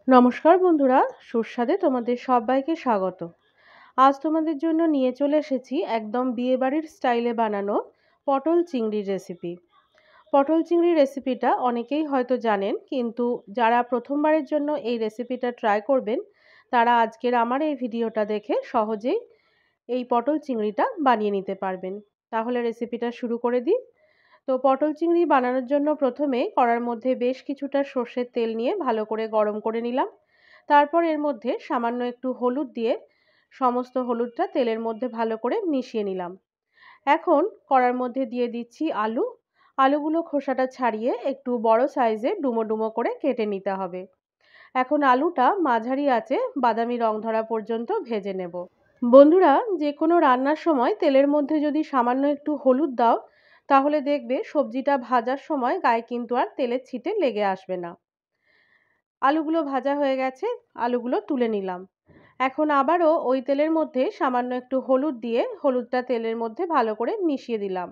নমস্কার বন্ধুরা, সুস্বাদে তোমাদের সবাইকে স্বাগত। আজ তোমাদের জন্য নিয়ে চলে এসেছি একদম বিয়েবাড়ির স্টাইলে বানানো পটল চিংড়ির রেসিপি। পটল চিংড়ির রেসিপিটা অনেকেই হয়তো জানেন, কিন্তু যারা প্রথমবারের জন্য এই রেসিপিটা ট্রাই করবেন তারা আজকের আমার এই ভিডিওটা দেখে সহজেই এই পটল চিংড়িটা বানিয়ে নিতে পারবেন। তাহলে রেসিপিটা শুরু করে দিই। তো পটল চিংড়ি বানানোর জন্য প্রথমে কড়ার মধ্যে বেশ কিছুটা সর্ষের তেল নিয়ে ভালো করে গরম করে নিলাম। তারপর এর মধ্যে সামান্য একটু হলুদ দিয়ে সমস্ত হলুদটা তেলের মধ্যে ভালো করে মিশিয়ে নিলাম। এখন কড়ার মধ্যে দিয়ে দিচ্ছি আলু। আলুগুলো খোসাটা ছাড়িয়ে একটু বড় সাইজে ডুমো ডুমো করে কেটে নিতে হবে। এখন আলুটা মাঝারি আঁচে বাদামি রং ধরা পর্যন্ত ভেজে নেব। বন্ধুরা, যে কোনো রান্নার সময় তেলের মধ্যে যদি সামান্য একটু হলুদ দাও, তাহলে দেখবে সবজিটা ভাজার সময় গায়ে কিন্তু আর তেলের ছিটে লেগে আসবে না। আলুগুলো ভাজা হয়ে গেছে, আলুগুলো তুলে নিলাম। এখন আবারও ওই তেলের মধ্যে সামান্য একটু হলুদ দিয়ে হলুদটা তেলের মধ্যে ভালো করে মিশিয়ে দিলাম।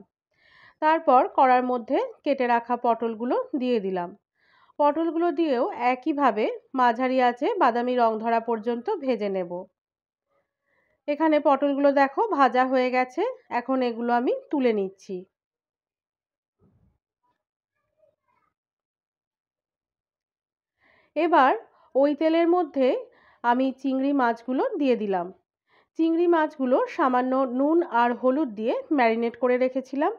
তারপর কড়ার মধ্যে কেটে রাখা পটলগুলো দিয়ে দিলাম। পটলগুলো দিয়েও একইভাবে মাঝারি আঁচে বাদামি রং ধরা পর্যন্ত ভেজে নেব। এখানে পটলগুলো দেখো ভাজা হয়ে গেছে। এখন এগুলো আমি তুলে নিচ্ছি। এবার ওই তেলের মধ্যে আমি চিংড়ি মাছগুলো দিয়ে দিলাম। চিংড়ি মাছগুলো সামান্য নুন আর হলুদ দিয়ে ম্যারিনেট করে রেখেছিলাম।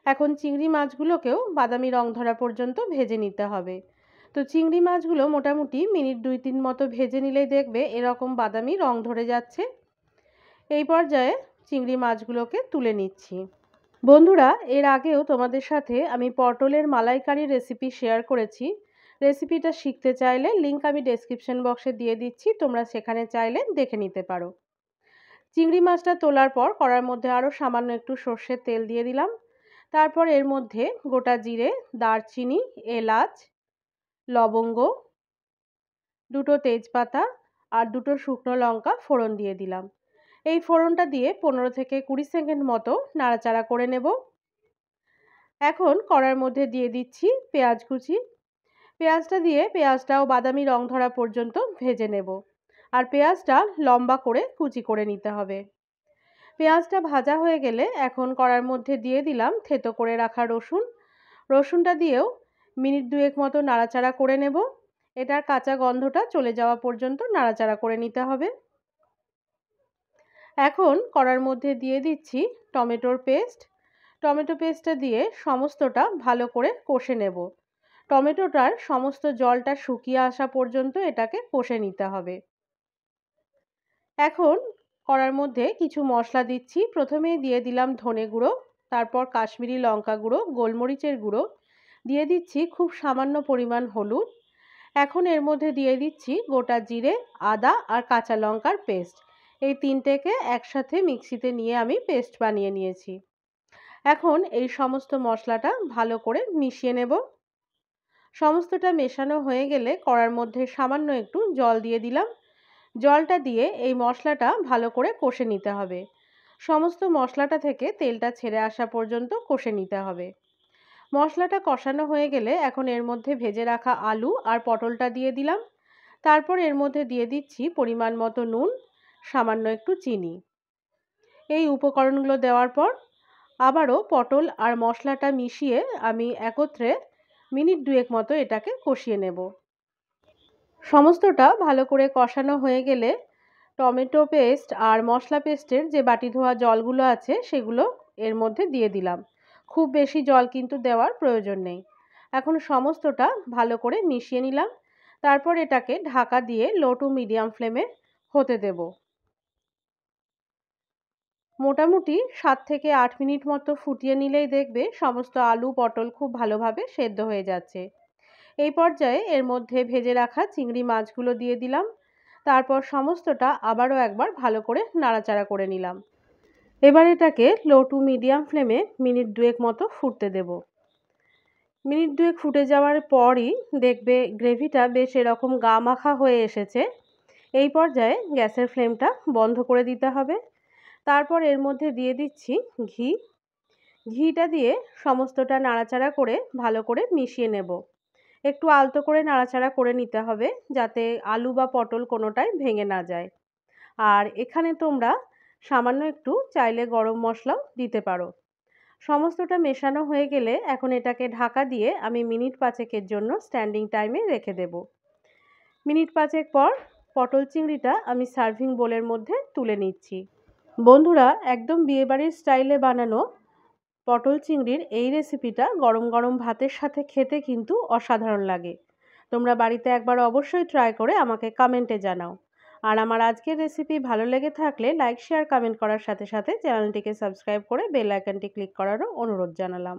এখন চিংড়ি মাছগুলোকেও বাদামি রং ধরা পর্যন্ত ভেজে নিতে হবে। তো চিংড়ি মাছগুলো মোটামুটি মিনিট 2-3 মতো ভেজে নিলেই দেখবে এরকম বাদামি রং ধরে যাচ্ছে। এই পর্যায়ে চিংড়ি মাছগুলোকে তুলে নিচ্ছি। বন্ধুরা, এর আগেও তোমাদের সাথে আমি পটলের মালাইকারি রেসিপি শেয়ার করেছি। রেসিপিটা শিখতে চাইলে লিংক আমি ডেসক্রিপশন বক্সে দিয়ে দিচ্ছি, তোমরা সেখানে চাইলে দেখে নিতে পারো। চিংড়ি মাছটা তোলার পর কড়ার মধ্যে আরও সামান্য একটু সর্ষের তেল দিয়ে দিলাম। তারপর এর মধ্যে গোটা জিরে, দারচিনি, এলাচ, লবঙ্গ, দুটো তেজপাতা আর দুটো শুকনো লঙ্কা ফোড়ন দিয়ে দিলাম। এই ফোড়নটা দিয়ে 15 থেকে 20 সেকেন্ড মতো নাড়াচাড়া করে নেব। এখন কড়ার মধ্যে দিয়ে দিচ্ছি পেঁয়াজ কুচি। পেঁয়াজটা দিয়ে পেঁয়াজটাও বাদামি রং ধরা পর্যন্ত ভেজে নেব। আর পেঁয়াজটা লম্বা করে কুচি করে নিতে হবে। পেঁয়াজটা ভাজা হয়ে গেলে এখন কড়ার মধ্যে দিয়ে দিলাম থেতো করে রাখা রসুন। রসুনটা দিয়েও মিনিট 2 মতো নাড়াচাড়া করে নেব। এটার কাঁচা গন্ধটা চলে যাওয়া পর্যন্ত নাড়াচাড়া করে নিতে হবে। এখন কড়ার মধ্যে দিয়ে দিচ্ছি টমেটোর পেস্ট। টমেটো পেস্টটা দিয়ে সমস্তটা ভালো করে কষে নেব। টমেটোটার সমস্ত জলটা শুকিয়ে আসা পর্যন্ত এটাকে কষে নিতে হবে। এখন কড়ার মধ্যে কিছু মশলা দিচ্ছি। প্রথমেই দিয়ে দিলাম ধনে গুঁড়ো, তারপর কাশ্মীরি লঙ্কা গুঁড়ো, গোলমরিচের গুঁড়ো, দিয়ে দিচ্ছি খুব সামান্য পরিমাণ হলুদ। এখন এর মধ্যে দিয়ে দিচ্ছি গোটা জিরে, আদা আর কাঁচা লঙ্কার পেস্ট। এই তিনটেকে একসাথে মিক্সিতে নিয়ে আমি পেস্ট বানিয়ে নিয়েছি। এখন এই সমস্ত মশলাটা ভালো করে মিশিয়ে নেব। সমস্তটা মেশানো হয়ে গেলে কড়ার মধ্যে সামান্য একটু জল দিয়ে দিলাম। জলটা দিয়ে এই মশলাটা ভালো করে কষে নিতে হবে। সমস্ত মশলাটা থেকে তেলটা ছেড়ে আসা পর্যন্ত কষে নিতে হবে। মশলাটা কষানো হয়ে গেলে এখন এর মধ্যে ভেজে রাখা আলু আর পটলটা দিয়ে দিলাম। তারপর এর মধ্যে দিয়ে দিচ্ছি পরিমাণ মতো নুন, সামান্য একটু চিনি। এই উপকরণগুলো দেওয়ার পর আবারও পটল আর মশলাটা মিশিয়ে আমি একত্রে মিনিট 2 মতো এটাকে কষিয়ে নেব। সমস্তটা ভালো করে কষানো হয়ে গেলে টমেটো পেস্ট আর মশলা পেস্টের যে বাটি ধোয়া জলগুলো আছে সেগুলো এর মধ্যে দিয়ে দিলাম। খুব বেশি জল কিন্তু দেওয়ার প্রয়োজন নেই। এখন সমস্তটা ভালো করে মিশিয়ে নিলাম। তারপর এটাকে ঢাকা দিয়ে লো টু মিডিয়াম ফ্লেমে হতে দেব। মোটামুটি 7 থেকে 8 মিনিট মতো ফুটিয়ে নিলেই দেখবে সমস্ত আলু পটল খুব ভালোভাবে সেদ্ধ হয়ে যাচ্ছে। এই পর্যায়ে এর মধ্যে ভেজে রাখা চিংড়ি মাছগুলো দিয়ে দিলাম। তারপর সমস্তটা আবারও একবার ভালো করে নাড়াচাড়া করে নিলাম। এবার এটাকে লো টু মিডিয়াম ফ্লেমে মিনিট 2 মতো ফুটতে দেব। মিনিট 2 ফুটে যাওয়ার পরই দেখবে গ্রেভিটা বেশ এরকম গা মাখা হয়ে এসেছে। এই পর্যায়ে গ্যাসের ফ্লেমটা বন্ধ করে দিতে হবে। তারপর এর মধ্যে দিয়ে দিচ্ছি ঘি। ঘিটা দিয়ে সমস্তটা নাড়াচাড়া করে ভালো করে মিশিয়ে নেব। একটু আলতো করে নাড়াচাড়া করে নিতে হবে যাতে আলু বা পটল কোনোটাই ভেঙে না যায়। আর এখানে তোমরা সামান্য একটু চাইলে গরম মশলাও দিতে পারো। সমস্তটা মেশানো হয়ে গেলে এখন এটাকে ঢাকা দিয়ে আমি মিনিট ৫ জন্য স্ট্যান্ডিং টাইমে রেখে দেব। মিনিট ৫ পর পটল চিংড়িটা আমি সার্ভিং বোলের মধ্যে তুলে নিচ্ছি। বন্ধুরা, একদম বিয়েবাড়ির স্টাইলে বানানো পটল চিংড়ির এই রেসিপিটা গরম গরম ভাতের সাথে খেতে কিন্তু অসাধারণ লাগে। তোমরা বাড়িতে একবার অবশ্যই ট্রাই করে আমাকে কমেন্টে জানাও। আর আমার আজকের রেসিপি ভালো লেগে থাকলে লাইক, শেয়ার, কমেন্ট করার সাথে সাথে চ্যানেলটিকে সাবস্ক্রাইব করে বেল আইকনটি ক্লিক করারও অনুরোধ জানালাম।